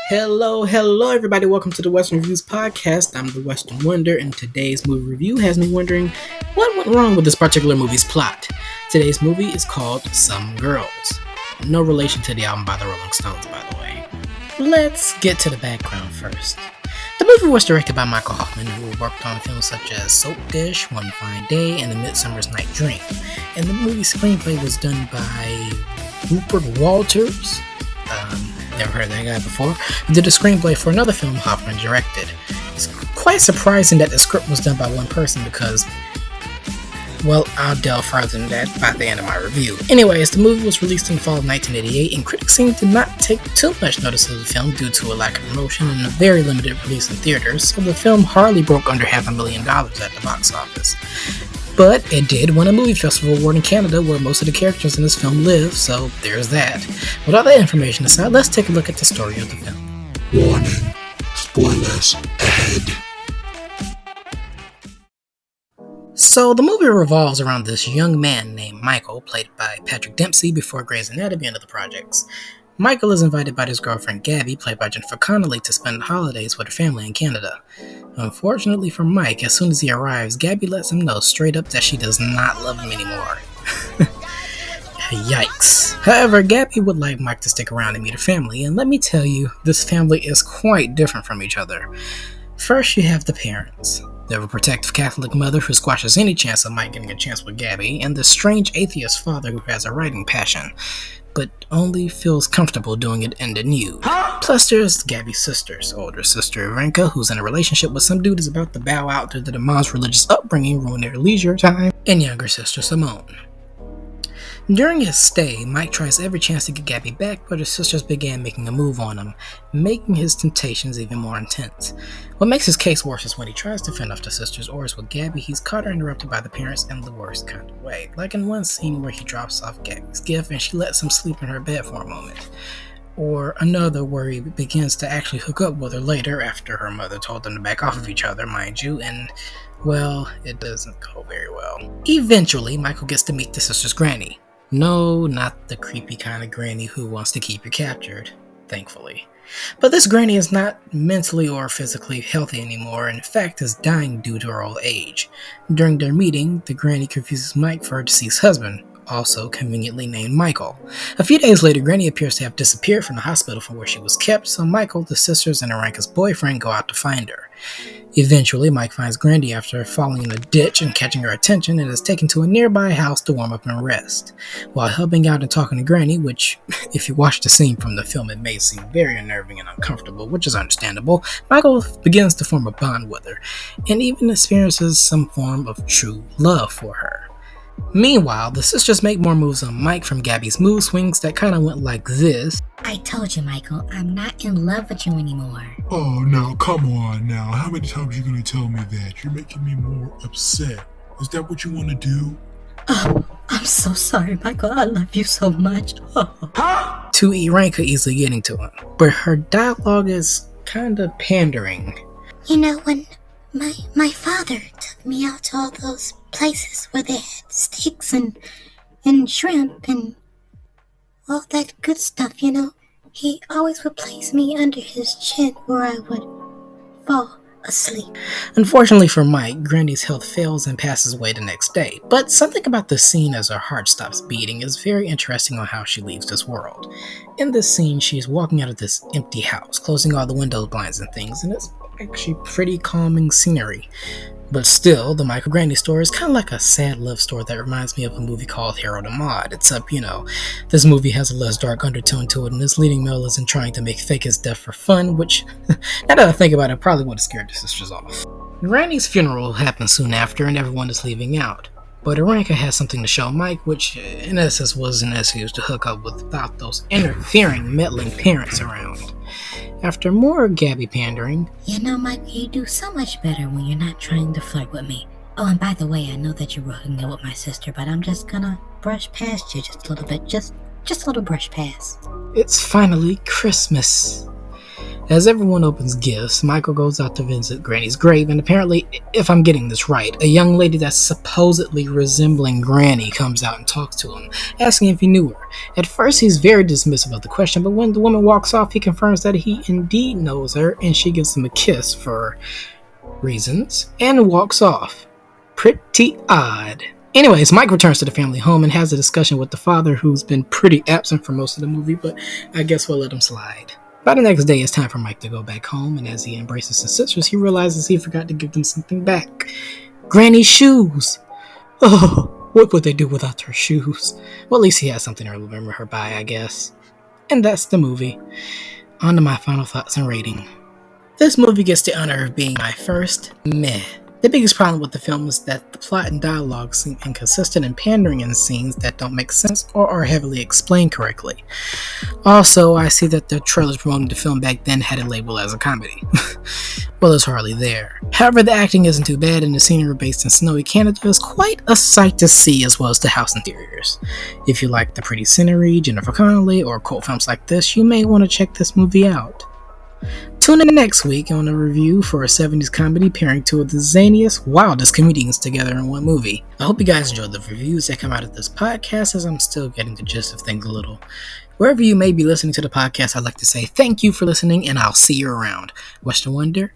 Hello, everybody. Welcome to the Western Reviews podcast. I'm the Western Wonder, and today's movie review has me wondering what went wrong with this particular movie's plot. Today's movie is called Some Girls. No relation to the album by the Rolling Stones, by the way. Let's get to the background first. The movie was directed by Michael Hoffman, who worked on films such as Soap Dish, One Fine Day, and The Midsummer's Night Dream. And the movie's screenplay was done by Rupert Walters. Never heard of that guy before. He did a screenplay for another film Hoffman directed. It's quite surprising that the script was done by one person because, well, I'll delve further than that by the end of my review. Anyways, the movie was released in the fall of 1988, and critics seemed to not take too much notice of the film due to a lack of promotion and a very limited release in theaters, so the film hardly broke under $500,000 at the box office. But it did win a movie festival award in Canada where most of the characters in this film live, so there's that. With all that information aside, let's take a look at the story of the film. Warning, spoilers ahead. So the movie revolves around this young man named Michael, played by Patrick Dempsey before Grey's Anatomy and other projects. Michael is invited by his girlfriend Gabby, played by Jennifer Connelly, to spend the holidays with her family in Canada. Unfortunately for Mike, as soon as he arrives, Gabby lets him know straight up that she does not love him anymore. Yikes. However, Gabby would like Mike to stick around and meet her family, and let me tell you, this family is quite different from each other. First, you have the parents. They have a protective Catholic mother who squashes any chance of Mike getting a chance with Gabby, and the strange atheist father who has a writing passion, but only feels comfortable doing it in the nude. Plus there's Gabby's sisters, older sister Ivanka, who's in a relationship with some dude who's about to bow out due to the mom's religious upbringing ruin their leisure time, and younger sister Simone. During his stay, Mike tries every chance to get Gabby back, but his sisters began making a move on him, making his temptations even more intense. What makes his case worse is when he tries to fend off the sisters or is with Gabby, he's caught or interrupted by the parents in the worst kind of way, like in one scene where he drops off Gabby's gift and she lets him sleep in her bed for a moment. Or another where he begins to actually hook up with her later after her mother told them to back off of each other, mind you, and, well, it doesn't go very well. Eventually, Michael gets to meet the sister's granny. No, not the creepy kind of granny who wants to keep you captured, thankfully. But this granny is not mentally or physically healthy anymore, and in fact is dying due to her old age. During their meeting, the granny confuses Mike for her deceased husband, also conveniently named Michael. A few days later, Granny appears to have disappeared from the hospital from where she was kept, so Michael, the sisters, and Ivanka's boyfriend go out to find her. Eventually, Mike finds Granny after falling in a ditch and catching her attention and is taken to a nearby house to warm up and rest. While helping out and talking to Granny, which, if you watch the scene from the film, it may seem very unnerving and uncomfortable, which is understandable, Michael begins to form a bond with her, and even experiences some form of true love for her. Meanwhile, the sisters make more moves on Mike from Gabby's mood swings that kind of went like this. I told you, Michael, I'm not in love with you anymore. Oh, now, come on now. How many times are you going to tell me that? You're making me more upset. Is that what you want to do? Oh, I'm so sorry, Michael. I love you so much. Oh. To Ivanka easily getting to him, but her dialogue is kind of pandering. You know, when my father took me out to all those places where they had steaks and shrimp and all that good stuff, you know, he always would place me under his chin where I would fall asleep. Unfortunately for Mike, Granny's health fails and passes away the next day, but something about the scene as her heart stops beating is very interesting on how she leaves this world. In this scene, she's walking out of this empty house, closing all the window blinds and things, and it's actually pretty calming scenery. But still, the Michael Granny story is kind of like a sad love story that reminds me of a movie called Harold and Maude, except, you know, this movie has a less dark undertone to it, and this leading male isn't trying to make fake his death for fun, which, now that I think about it, probably would have scared the sisters off. Granny's funeral happens soon after, and everyone is leaving out. But Ivanka has something to show Mike, which in essence was an excuse to hook up without those interfering, meddling parents around. After more Gabby pandering, you know, Mike, you do so much better when you're not trying to flirt with me. Oh, and by the way, I know that you were hooking up with my sister, but I'm just gonna brush past you just a little bit. Just a little brush pass. It's finally Christmas. As everyone opens gifts, Michael goes out to visit Granny's grave, and apparently, if I'm getting this right, a young lady that's supposedly resembling Granny comes out and talks to him, asking if he knew her. At first, he's very dismissive of the question, but when the woman walks off, he confirms that he indeed knows her, and she gives him a kiss for reasons, and walks off. Pretty odd. Anyways, Mike returns to the family home and has a discussion with the father, who's been pretty absent for most of the movie, but I guess we'll let him slide. By the next day, it's time for Mike to go back home, and as he embraces his sisters, he realizes he forgot to give them something back. Granny's shoes! Oh, what would they do without her shoes? Well, at least he has something to remember her by, I guess. And that's the movie. On to my final thoughts and rating. This movie gets the honor of being my first meh. The biggest problem with the film is that the plot and dialogue seem inconsistent and pandering in scenes that don't make sense or are heavily explained correctly. Also, I see that the trailers promoting the film back then had it labeled as a comedy. Well, it's hardly there. However, the acting isn't too bad, and the scenery based in snowy Canada is quite a sight to see, as well as the house interiors. If you like the pretty scenery, Jennifer Connelly, or cult films like this, you may want to check this movie out. Tune in next week on a review for a 70s comedy pairing two of the zaniest, wildest comedians together in one movie. I hope you guys enjoyed the reviews that come out of this podcast, as I'm still getting the gist of things a little. Wherever you may be listening to the podcast, I'd like to say thank you for listening, and I'll see you around. Western Wonder,